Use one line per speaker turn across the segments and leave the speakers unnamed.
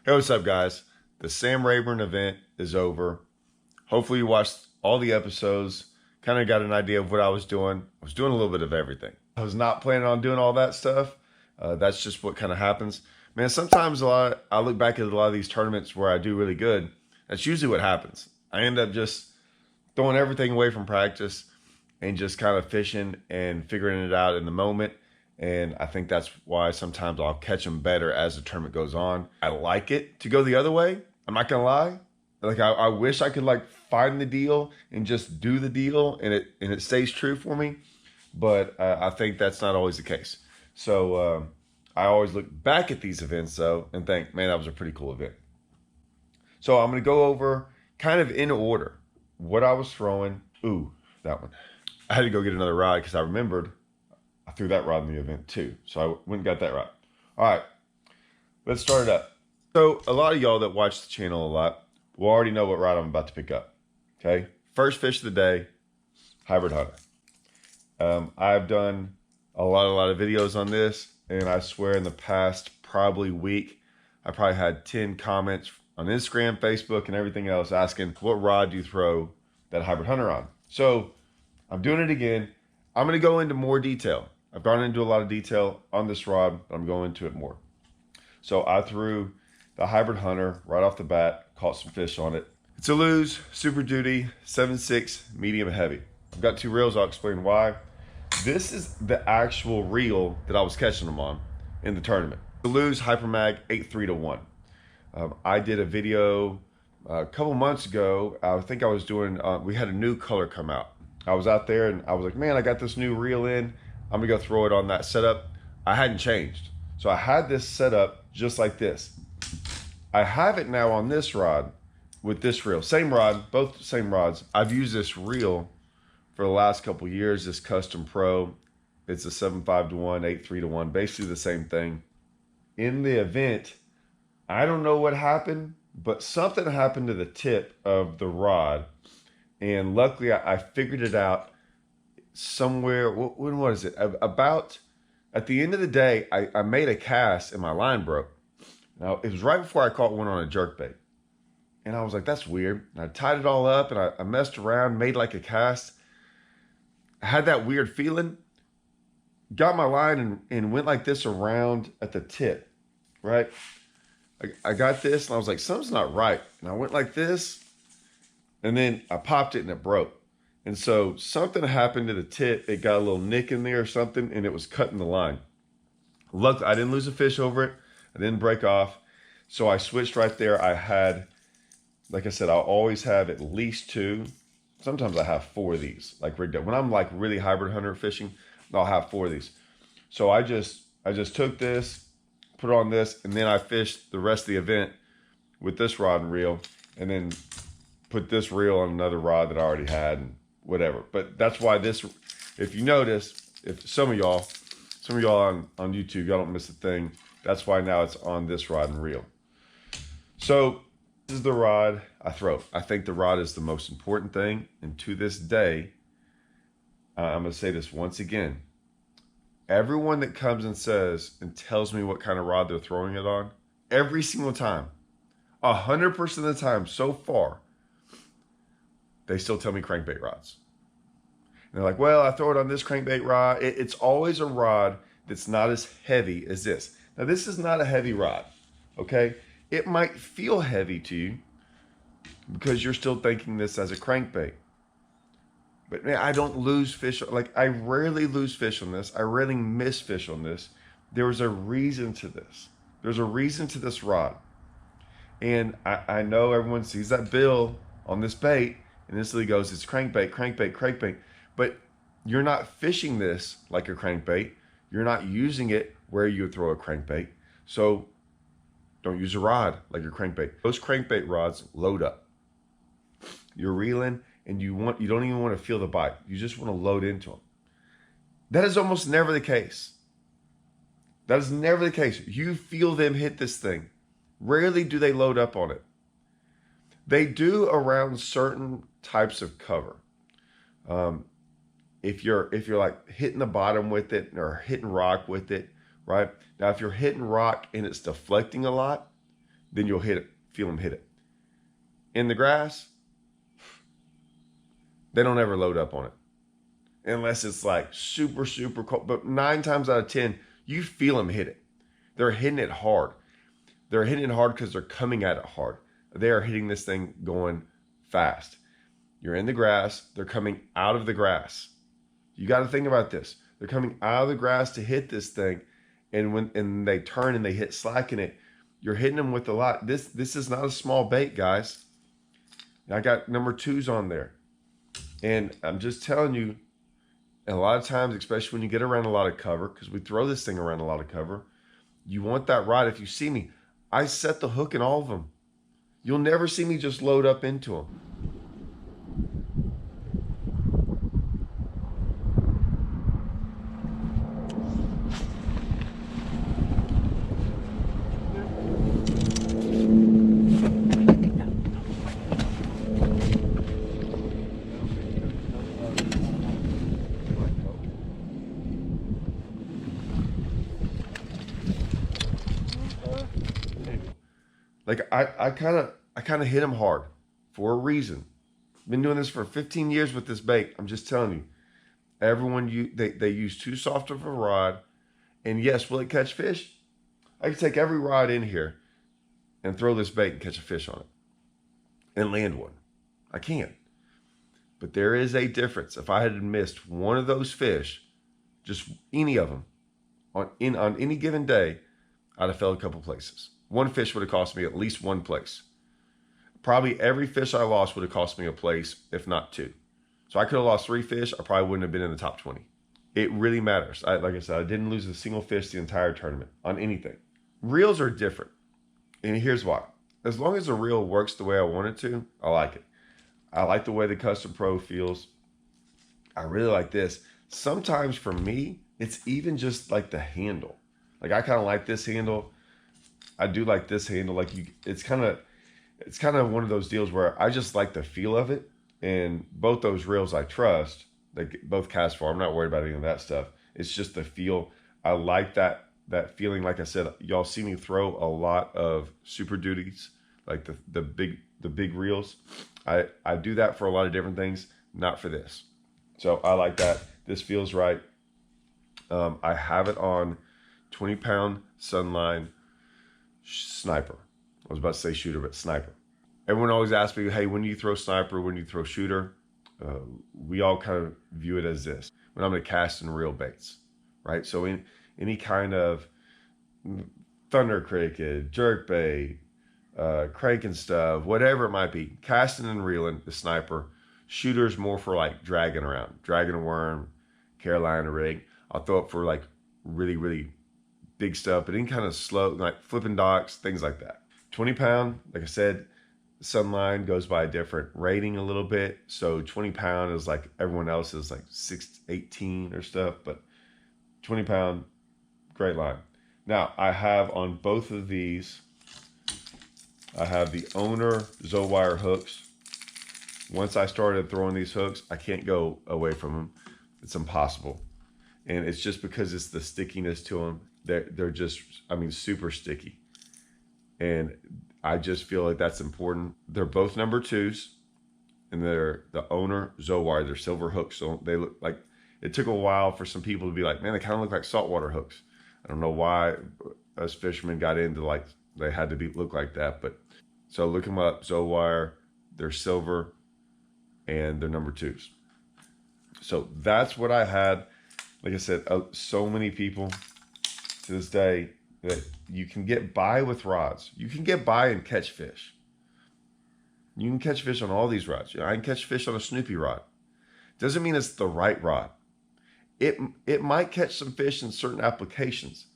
Hey, what's up, guys? The Sam Rayburn event is over. Hopefully you watched all the episodes, kind of got an idea of what I was doing. I was doing a little bit of everything. I was not planning on doing all that stuff. That's just what kind of happens. Man, sometimes I look back at a lot of these tournaments where I do really good. That's usually what happens. I end up just throwing everything away from practice and just kind of fishing and figuring it out in the moment. And I think that's why sometimes I'll catch them better as the tournament goes on. I like it to go the other way. I'm not gonna lie. Like I wish I could like find the deal and just do the deal and it stays true for me. But I think that's not always the case. So I always look back at these events though and think, man, that was a pretty cool event. So I'm gonna go over kind of in order what I was throwing. Ooh, that one. I had to go get another rod because I remembered I threw that rod in the event too. So I went and got that rod. All right, let's start it up. So a lot of y'all that watch the channel a lot will already know what rod I'm about to pick up. Okay, first fish of the day, hybrid hunter. I've done a lot of videos on this, and I swear in the past probably week, I probably had 10 comments on Instagram, Facebook, and everything else asking what rod do you throw that hybrid hunter on. So I'm doing it again. I'm going to go into more detail. I've gone into a lot of detail on this rod, but I'm going into it more. So I threw the hybrid hunter right off the bat, caught some fish on it. It's a Lew's Super Duty 7.6 medium heavy. I've got two reels, I'll explain why. This is the actual reel that I was catching them on in the tournament. The Lew's Hypermag 8.3-1. I did a video a couple months ago. I think I was doing, we had a new color come out. I was out there and I was like, man, I got this new reel in. I'm gonna go throw it on that setup. I hadn't changed. So I had this set up just like this. I have it now on this rod with this reel. Same rod, both same rods. I've used this reel for the last couple years, this Custom Pro. It's a 7.5-1, 8.3-1, basically the same thing. In the event, I don't know what happened, but something happened to the tip of the rod. And luckily I figured it out somewhere, when was it? About at the end of the day, I made a cast and my line broke. Now, it was right before I caught one on a jerkbait. And I was like, that's weird. And I tied it all up and I messed around, made like a cast. I had that weird feeling, got my line and went like this around at the tip, right? I got this and I was like, something's not right. And I went like this and then I popped it and it broke. And so something happened to the tip. It got a little nick in there or something and it was cutting the line. Luckily, I didn't lose a fish over it. I didn't break off. So I switched right there. I had, like I said, I'll always have at least 2. Sometimes I have 4 of these. Like rigged up. When I'm like really hybrid hunter fishing, I'll have 4 of these. So I just took this, put it on this, and then I fished the rest of the event with this rod and reel, and then put this reel on another rod that I already had and whatever. But that's why this, if you notice, if some of y'all on YouTube, y'all don't miss a thing. That's why now it's on this rod and reel. So this is the rod I throw. I think the rod is the most important thing. And to this day, I'm going to say this once again. Everyone that comes and says and tells me what kind of rod they're throwing it on, every single time, 100% of the time so far, they still tell me crankbait rods. And they're like, well, I throw it on this crankbait rod. It's always a rod that's not as heavy as this. Now, this is not a heavy rod, okay? It might feel heavy to you because you're still thinking this as a crankbait. But man, I don't lose fish. Like, I rarely lose fish on this. I rarely miss fish on this. There's a reason to this. There's a reason to this rod. And I know everyone sees that bill on this bait and instantly goes, it's crankbait, crankbait, crankbait. But you're not fishing this like a crankbait. You're not using it where you would throw a crankbait. So don't use a rod like your crankbait. Those crankbait rods load up. You're reeling and you don't even want to feel the bite. You just want to load into them. That is almost never the case. That is never the case. You feel them hit this thing. Rarely do they load up on it. They do around certain types of cover. If you're like hitting the bottom with it or hitting rock with it, right? Now, if you're hitting rock and it's deflecting a lot, then you'll feel them hit it. In the grass, they don't ever load up on it. Unless it's like super, super cold. But 9 times out of 10, you feel them hit it. They're hitting it hard. They're hitting it hard because they're coming at it hard. They are hitting this thing going fast. You're in the grass. They're coming out of the grass. You got to think about this. They're coming out of the grass to hit this thing. And when they turn and they hit slack in it, you're hitting them with a lot. This is not a small bait, guys. I got number 2s on there. And I'm just telling you, a lot of times, especially when you get around a lot of cover, because we throw this thing around a lot of cover, you want that rod. If you see me, I set the hook in all of them. You'll never see me just load up into them. Like I kind of hit him hard for a reason. Been doing this for 15 years with this bait. I'm just telling you, everyone they use too soft of a rod, and yes, will it catch fish? I can take every rod in here and throw this bait and catch a fish on it and land one. I can, but there is a difference. If I had missed one of those fish, just any of them, on any given day, I'd have failed a couple places. One fish would have cost me at least one place. Probably every fish I lost would have cost me a place, if not 2. So I could have lost 3 fish. I probably wouldn't have been in the top 20. It really matters. Like I said, I didn't lose a single fish the entire tournament on anything. Reels are different. And here's why. As long as the reel works the way I want it to, I like it. I like the way the Custom Pro feels. I really like this. Sometimes for me, it's even just like the handle. Like I kind of like this handle. I do like this handle. Like it's kind of one of those deals where I just like the feel of it. And both those reels I trust. They both cast for. I'm not worried about any of that stuff. It's just the feel. I like that feeling. Like I said, y'all see me throw a lot of Super Duties, like the big reels. I do that for a lot of different things, not for this. So I like that. This feels right. I have it on 20-pound Sunline Sniper. I was about to say shooter, but sniper. Everyone always asks me, hey, when do you throw sniper? When do you throw shooter? We all kind of view it as this. When I'm going to cast and reel baits, right? So in any kind of thunder cricket, jerkbait, crank and stuff, whatever it might be, casting and reeling, the sniper. Shooter's more for like dragging around, dragging a worm, Carolina rig. I'll throw it for like really, really big stuff, but any kind of slow, like flipping docks, things like that. 20-pound, like I said, Sunline goes by a different rating a little bit. So 20-pound is like everyone else is like 18 or stuff, but 20-pound, great line. Now I have on both of these, I have the Owner Zowire hooks. Once I started throwing these hooks, I can't go away from them. It's impossible. And it's just because it's the stickiness to them. They're just, I mean, super sticky. And I just feel like that's important. They're both number 2s. And they're the Owner Zowire. They're silver hooks. So they look like, it took a while for some people to be like, man, they kind of look like saltwater hooks. I don't know why us fishermen got into like, they had to look like that. But so look them up, Zowire. They're silver and they're number 2s. So that's what I had. Like I said, so many people to this day that you can get by with rods. You can get by and catch fish. You can catch fish on all these rods. I can catch fish on a Snoopy rod. Doesn't mean it's the right rod. It might catch some fish in certain applications.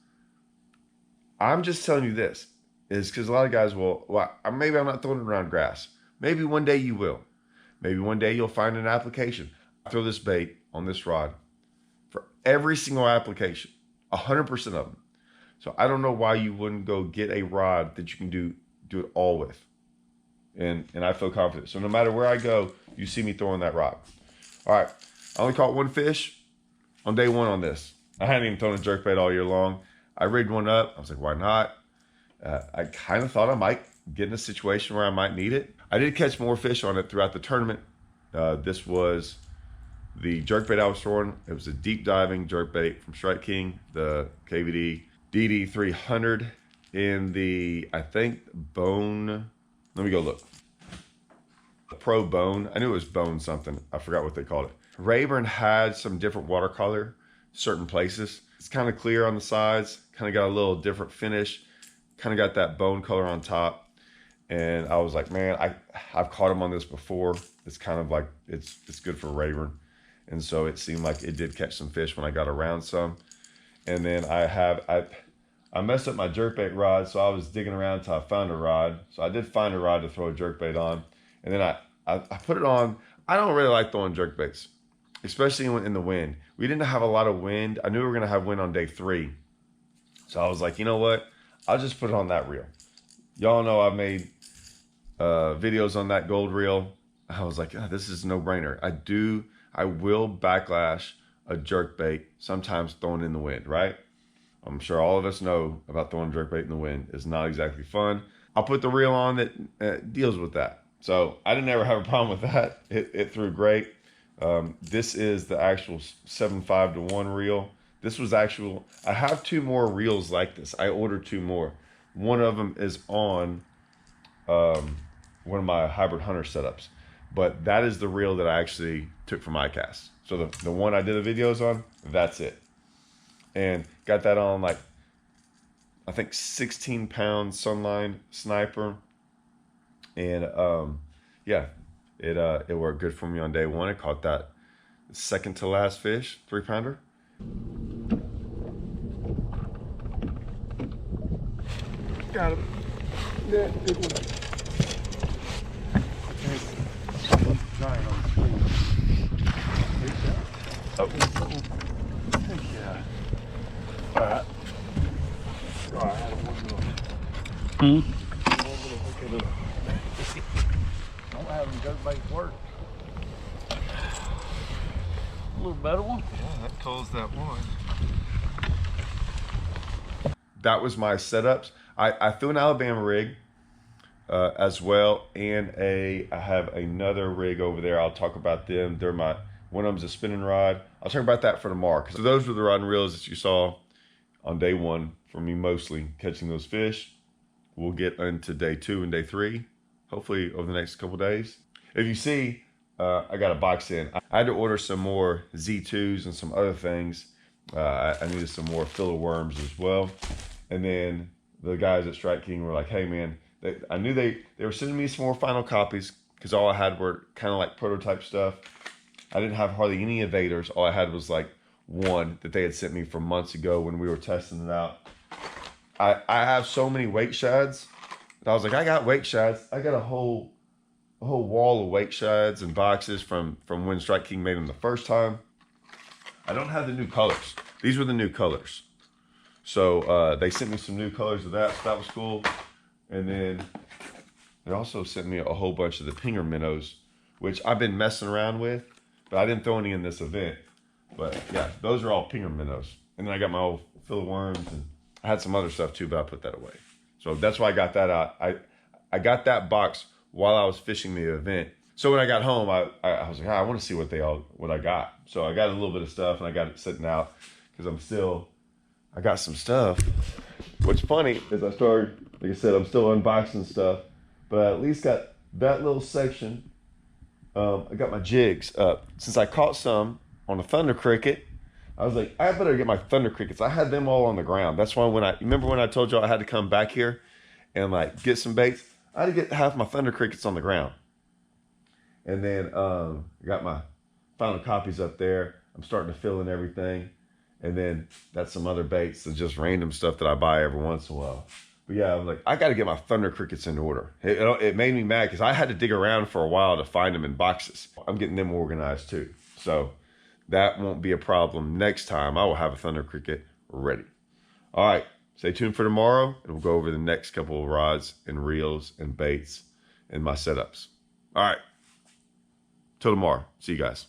I'm just telling you this is because a lot of guys will, well, maybe I'm not throwing it around grass. Maybe one day you will. Maybe one day you'll find an application. I throw this bait on this rod for every single application, 100% of them. So I don't know why you wouldn't go get a rod that you can do it all with. And I feel confident. So no matter where I go, you see me throwing that rod. All right, I only caught one fish on day 1 on this. I hadn't even thrown a jerkbait all year long. I rigged one up. I was like, why not? I kind of thought I might get in a situation where I might need it. I did catch more fish on it throughout the tournament. This was the jerkbait I was throwing. It was a deep diving jerkbait from Strike King, the KVD DD300 in the, I think, bone. Let me go look. Pro Bone. I knew it was Bone something. I forgot what they called it. Rayburn had some different watercolor certain places. It's kind of clear on the sides, kind of got a little different finish, kind of got that bone color on top. And I was like, man, I've caught them on this before. It's kind of like, it's good for Rayburn. And so it seemed like it did catch some fish when I got around some. And then I messed up my jerkbait rod, so I was digging around until I found a rod. So I did find a rod to throw a jerkbait on. And then I put it on. I don't really like throwing jerkbaits, especially in the wind. We didn't have a lot of wind. I knew we were gonna have wind on day 3. So I was like, you know what? I'll just put it on that reel. Y'all know I've made videos on that gold reel. I was like, oh, this is a no-brainer. I will backlash a jerkbait, sometimes thrown in the wind, right? I'm sure all of us know about throwing jerkbait in the wind. It's not exactly fun. I'll put the reel on that deals with that. So I didn't ever have a problem with that. It threw great. This is the actual 7.5-to-1 reel. This was actual. I have 2 more reels like this. I ordered 2 more. One of them is on one of my Hybrid Hunter setups. But that is the reel that I actually took from iCast. So the one I did the videos on, that's it. And got that on like, I think 16-pound Sunline Sniper. And yeah, it worked good for me on day 1. I caught that second to last fish, 3-pounder. Got him. Yeah, big one. Giant on the screen. Oh. Yeah. All right. All right, I had one little. Okay, little. Don't have them jerkbaits work. A little better one? Yeah, that calls that one. That was my setups. I threw an Alabama rig as well, and I have another rig over there. I'll talk about them. One of them's a spinning rod. I'll talk about that for tomorrow. So those were the rod and reels that you saw on day 1 for me, mostly catching those fish. We'll get into day 2 and day 3, hopefully over the next couple days. If you see, I got a box in. I had to order some more Z2s and some other things. I needed some more filler worms as well. And then the guys at Strike King were like, hey man, I knew they were sending me some more final copies because all I had were kind of like prototype stuff. I didn't have hardly any evaders. All I had was like one that they had sent me from months ago when we were testing it out. I have so many wake shads that I was like, I got wake shads. I got a whole wall of wake shads and boxes from when Strike King made them the first time. I don't have the new colors. These were the new colors. So they sent me some new colors of that. So that was cool. And then they also sent me a whole bunch of the pinger minnows, which I've been messing around with, but I didn't throw any in this event. But yeah, those are all pinger minnows. And then I got my old filler worms, and I had some other stuff too, but I put that away. So that's why I got that out. I got that box while I was fishing the event. So when I got home, I was like, I want to see what I got. So I got a little bit of stuff, and I got it sitting out because I got some stuff. What's funny is I started, like I said, I'm still unboxing stuff, but I at least got that little section. I got my jigs up. Since I caught some on a Thunder Cricket, I was like, I better get my Thunder Crickets. I had them all on the ground. That's why remember when I told y'all I had to come back here and like get some baits? I had to get half my Thunder Crickets on the ground. And then I got my final copies up there. I'm starting to fill in everything. And then that's some other baits and just random stuff that I buy every once in a while. But yeah, I was like, I got to get my Thunder Crickets in order. It made me mad because I had to dig around for a while to find them in boxes. I'm getting them organized too. So that won't be a problem. Next time I will have a Thunder Cricket ready. All right, stay tuned for tomorrow, and we'll go over the next couple of rods and reels and baits and my setups. All right, till tomorrow. See you guys.